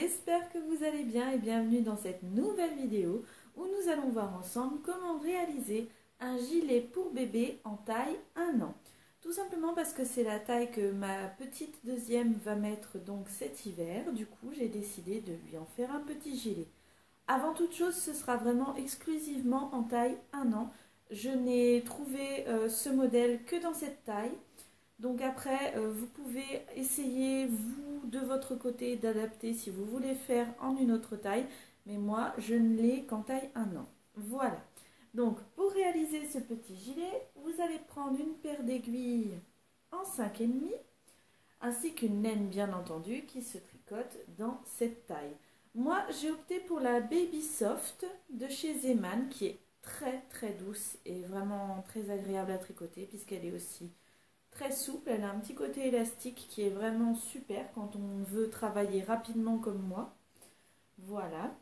j'espère que vous allez bien et bienvenue dans cette nouvelle vidéo où nous allons voir ensemble comment réaliser un gilet pour bébé en taille 1 an. Tout simplement parce que c'est la taille que ma petite deuxième va mettre donc cet hiver. Du coup, j'ai décidé de lui en faire un petit gilet. Avant toute chose, ce sera vraiment exclusivement en taille 1 an. Je n'ai trouvé ce modèle que dans cette taille. Donc après, vous pouvez essayer, vous, de votre côté, d'adapter si vous voulez faire en une autre taille. Mais moi, je ne l'ai qu'en taille 1 an. Voilà. Donc, pour réaliser ce petit gilet, vous allez prendre une paire d'aiguilles en 5,5, ainsi qu'une laine, bien entendu, qui se tricote dans cette taille. Moi, j'ai opté pour la Baby Soft de chez Zeman, qui est très douce et vraiment très agréable à tricoter, puisqu'elle est aussi très souple. Elle a un petit côté élastique qui est vraiment super quand on veut travailler rapidement comme moi. Voilà.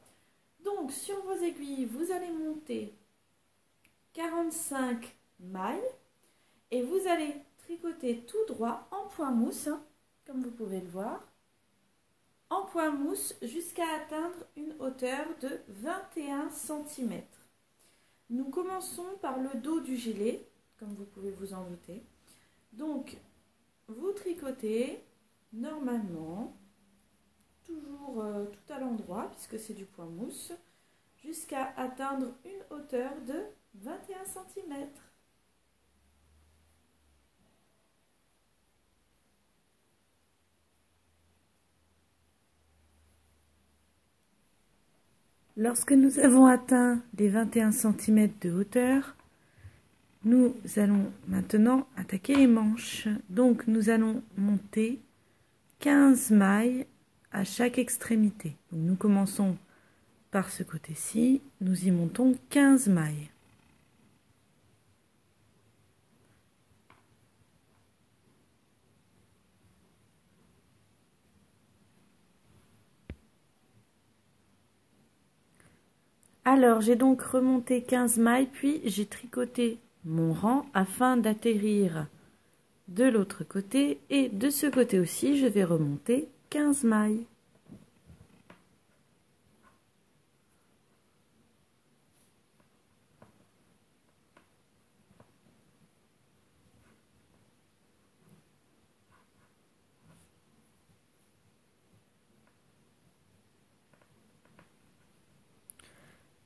Donc, sur vos aiguilles, vous allez monter 45 mailles et vous allez tricoter tout droit en point mousse, hein, comme vous pouvez le voir, en point mousse jusqu'à atteindre une hauteur de 21 cm. Nous commençons par le dos du gilet, comme vous pouvez vous en douter. Donc, vous tricotez normalement, toujours tout à l'endroit, puisque c'est du point mousse, jusqu'à atteindre une hauteur de 21 cm. Lorsque nous avons atteint les 21 cm de hauteur, nous allons maintenant attaquer les manches. Donc nous allons monter 15 mailles à chaque extrémité. Donc, nous commençons par ce côté-ci, nous y montons 15 mailles. Alors j'ai donc remonté 15 mailles, puis j'ai tricoté mon rang afin d'atterrir de l'autre côté, et de ce côté aussi je vais remonter 15 mailles.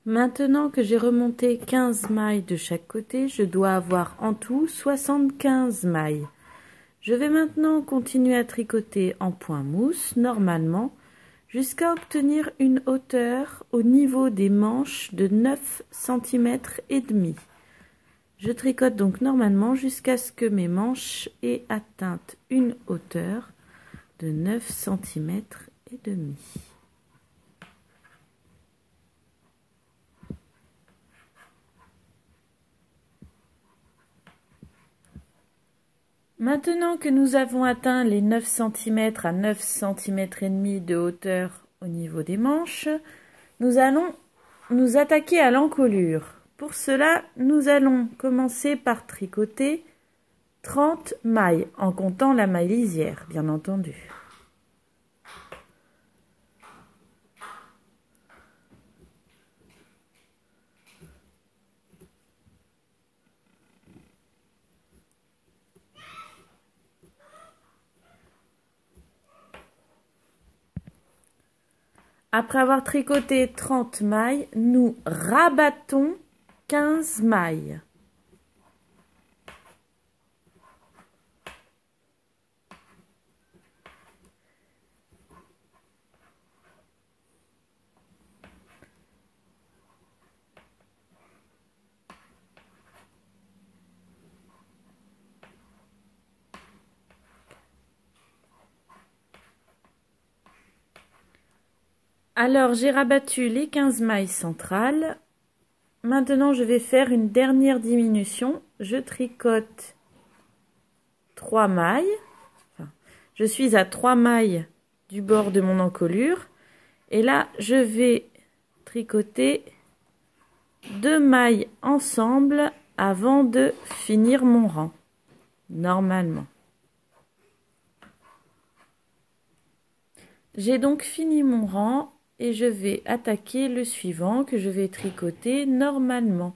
Maintenant que j'ai remonté 15 mailles de chaque côté, je dois avoir en tout 75 mailles. Je vais maintenant continuer à tricoter en point mousse, normalement, jusqu'à obtenir une hauteur au niveau des manches de 9 cm et demi. Je tricote donc normalement jusqu'à ce que mes manches aient atteint une hauteur de 9 cm et demi. Maintenant que nous avons atteint les 9 cm à 9 cm et demi de hauteur au niveau des manches, nous allons nous attaquer à l'encolure. Pour cela, nous allons commencer par tricoter 30 mailles, en comptant la maille lisière, bien entendu. Après avoir tricoté 30 mailles, nous rabattons 15 mailles. Alors, j'ai rabattu les 15 mailles centrales. Maintenant, je vais faire une dernière diminution. Je tricote 3 mailles. Enfin, je suis à 3 mailles du bord de mon encolure. Et là, je vais tricoter 2 mailles ensemble avant de finir mon rang, normalement. J'ai donc fini mon rang et je vais attaquer le suivant que je vais tricoter normalement.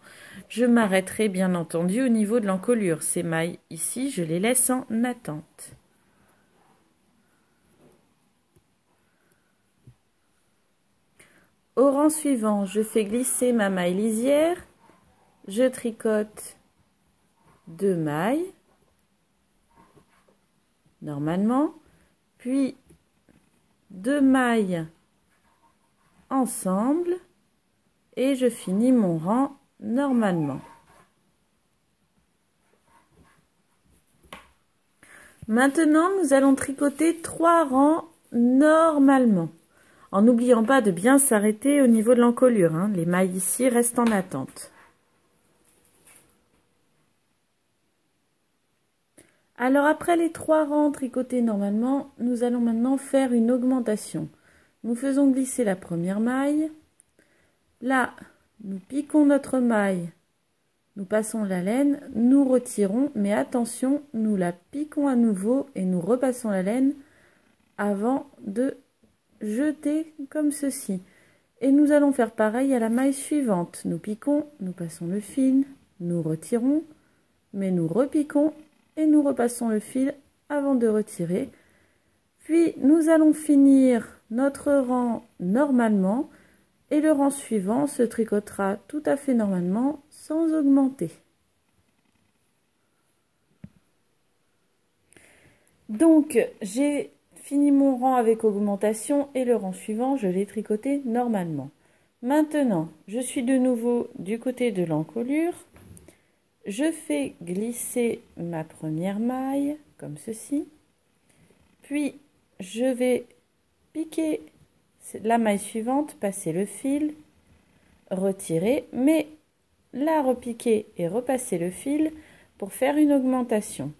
Je m'arrêterai bien entendu au niveau de l'encolure. Ces mailles ici, je les laisse en attente. Au rang suivant, je fais glisser ma maille lisière. Je tricote 2 mailles normalement, puis 2 mailles ensemble et je finis mon rang normalement. Maintenant, nous allons tricoter 3 rangs normalement, en n'oubliant pas de bien s'arrêter au niveau de l'encolure, hein. Les mailles ici restent en attente. Alors après les 3 rangs tricotés normalement, nous allons maintenant faire une augmentation. Nous faisons glisser la première maille. Là, nous piquons notre maille. Nous passons la laine, nous retirons, mais attention, nous la piquons à nouveau et nous repassons la laine avant de jeter comme ceci. Et nous allons faire pareil à la maille suivante. Nous piquons, nous passons le fil, nous retirons, mais nous repiquons et nous repassons le fil avant de retirer. Puis nous allons finir notre rang normalement et le rang suivant se tricotera tout à fait normalement sans augmenter. Donc j'ai fini mon rang avec augmentation et le rang suivant je l'ai tricoté normalement. Maintenant je suis de nouveau du côté de l'encolure. Je fais glisser ma première maille comme ceci, puis je vais piquer la maille suivante, passer le fil, retirer, mais la repiquer et repasser le fil pour faire une augmentation.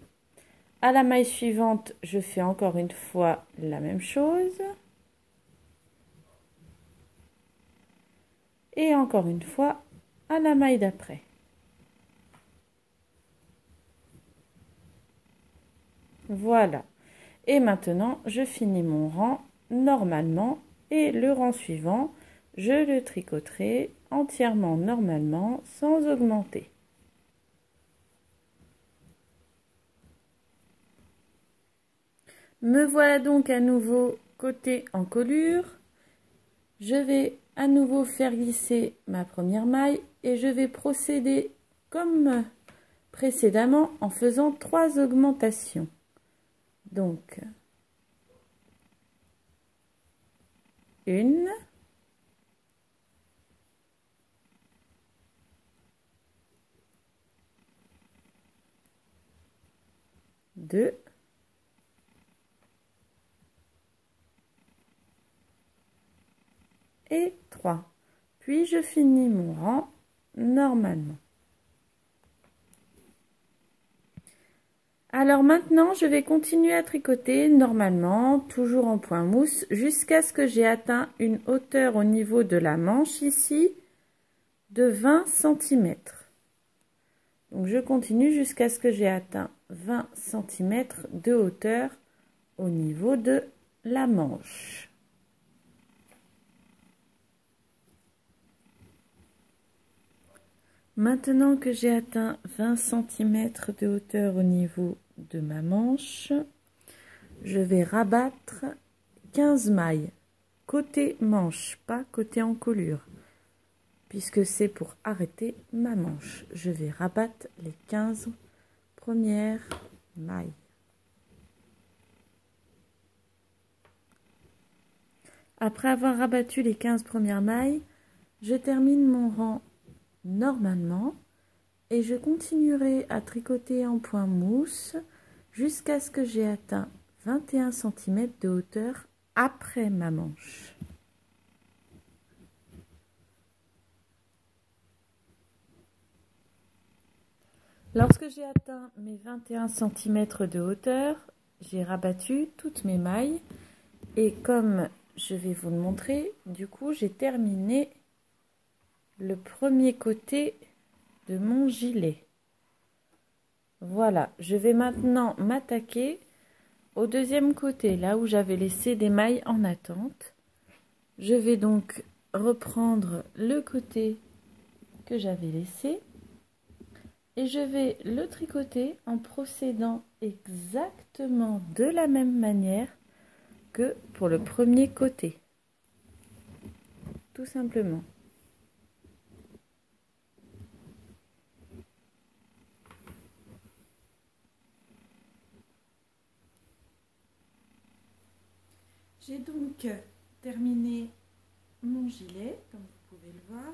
À la maille suivante, je fais encore une fois la même chose. Et encore une fois à la maille d'après. Voilà. Et maintenant, je finis mon rang normalement et le rang suivant, je le tricoterai entièrement normalement sans augmenter. Me voilà donc à nouveau côté encolure. Je vais à nouveau faire glisser ma première maille et je vais procéder comme précédemment en faisant 3 augmentations. Donc, 1, 2, et 3. Puis je finis mon rang normalement. Alors maintenant, je vais continuer à tricoter normalement, toujours en point mousse, jusqu'à ce que j'ai atteint une hauteur au niveau de la manche ici de 20 cm. Donc je continue jusqu'à ce que j'ai atteint 20 cm de hauteur au niveau de la manche. Maintenant que j'ai atteint 20 cm de hauteur au niveau de ma manche, je vais rabattre 15 mailles côté manche, pas côté encolure, puisque c'est pour arrêter ma manche. Je vais rabattre les 15 premières mailles. Après avoir rabattu les 15 premières mailles, je termine mon rang normalement et je continuerai à tricoter en point mousse jusqu'à ce que j'ai atteint 21 cm de hauteur après ma manche. Lorsque j'ai atteint mes 21 cm de hauteur, j'ai rabattu toutes mes mailles et comme je vais vous le montrer, du coup j'ai terminé le premier côté de mon gilet. Voilà, je vais maintenant m'attaquer au deuxième côté, là où j'avais laissé des mailles en attente. Je vais donc reprendre le côté que j'avais laissé et je vais le tricoter en procédant exactement de la même manière que pour le premier côté, tout simplement. J'ai donc terminé mon gilet, comme vous pouvez le voir.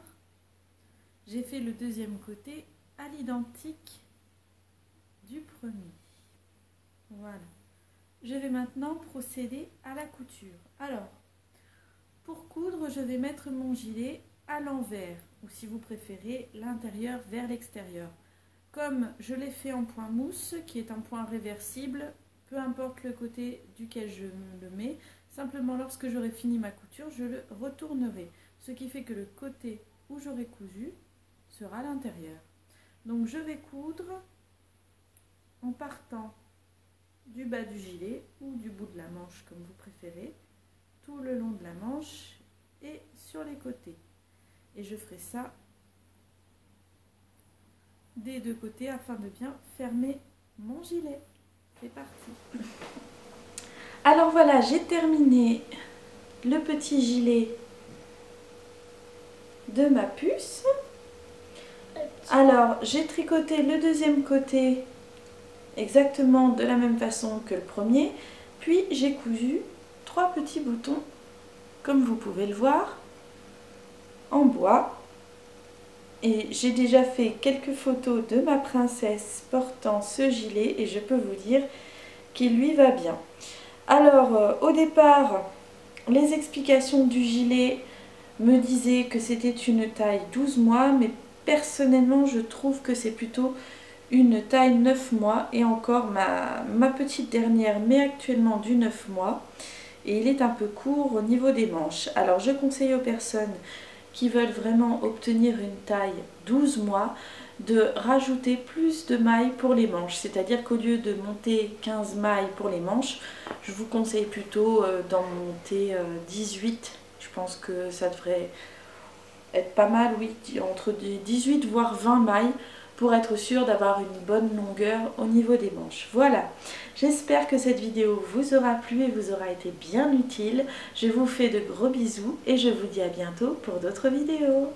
J'ai fait le deuxième côté à l'identique du premier. Voilà. Je vais maintenant procéder à la couture. Alors, pour coudre, je vais mettre mon gilet à l'envers, ou si vous préférez, l'intérieur vers l'extérieur. Comme je l'ai fait en point mousse, qui est un point réversible, peu importe le côté duquel je le mets, simplement lorsque j'aurai fini ma couture, je le retournerai. Ce qui fait que le côté où j'aurai cousu sera à l'intérieur. Donc je vais coudre en partant du bas du gilet ou du bout de la manche comme vous préférez, tout le long de la manche et sur les côtés. Et je ferai ça des deux côtés afin de bien fermer mon gilet. C'est parti. Alors voilà, j'ai terminé le petit gilet de ma puce. Alors j'ai tricoté le deuxième côté exactement de la même façon que le premier, puis j'ai cousu 3 petits boutons comme vous pouvez le voir en bois, et j'ai déjà fait quelques photos de ma princesse portant ce gilet et je peux vous dire qu'il lui va bien. Alors au départ, les explications du gilet me disaient que c'était une taille 12 mois, mais personnellement je trouve que c'est plutôt une taille 9 mois, et encore ma petite dernière met actuellement du 9 mois et il est un peu court au niveau des manches. Alors je conseille aux personnes qui veulent vraiment obtenir une taille 12 mois de rajouter plus de mailles pour les manches, c'est-à-dire qu'au lieu de monter 15 mailles pour les manches, je vous conseille plutôt d'en monter 18. Je pense que ça devrait être pas mal, oui, entre 18 voire 20 mailles pour être sûr d'avoir une bonne longueur au niveau des manches. Voilà, j'espère que cette vidéo vous aura plu et vous aura été bien utile. Je vous fais de gros bisous et je vous dis à bientôt pour d'autres vidéos.